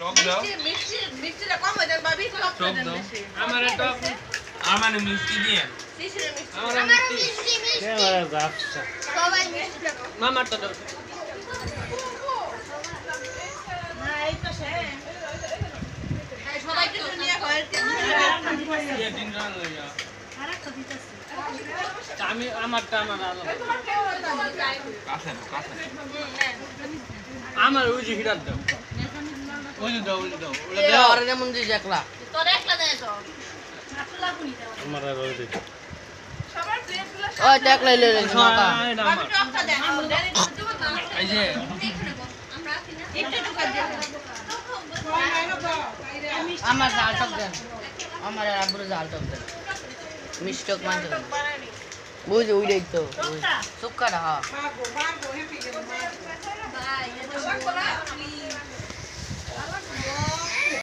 টক দাও মিষ্টিটা কম হয়ে যাবে ভাবি টক দাও আমার টক আমার মিষ্টি দিয়ে আমার মিষ্টি আমার ব্যবসা সবাই মিষ্টি দাও মামার তো দাও না এই তো শেষ সবাই কিছু নিয়ে ঘরে তিন জন লই যাও আরেকটা দিতেছি আমি আমারটা আমার আলো কাছে আমার ওই যে হিরাত দাও ওই যে দাও ওটা দাও আর যেমন যে একলা তোর একলা দেয় তো আসলা গুনি দাও আমার আর ওই দিকে সবার প্লেটগুলো ওই তো একলাই লইলেন মাকা ভাবি টকটা দেন আমাদের এই যে আমরা একটু টুকা দেন আমার জাল টক দেন আমার আর আব্বুর জাল টক দেন মিষ্টক মান দেন বুঝ উইলাই তো সুক্কাটা হ্যাঁ ভাই এটা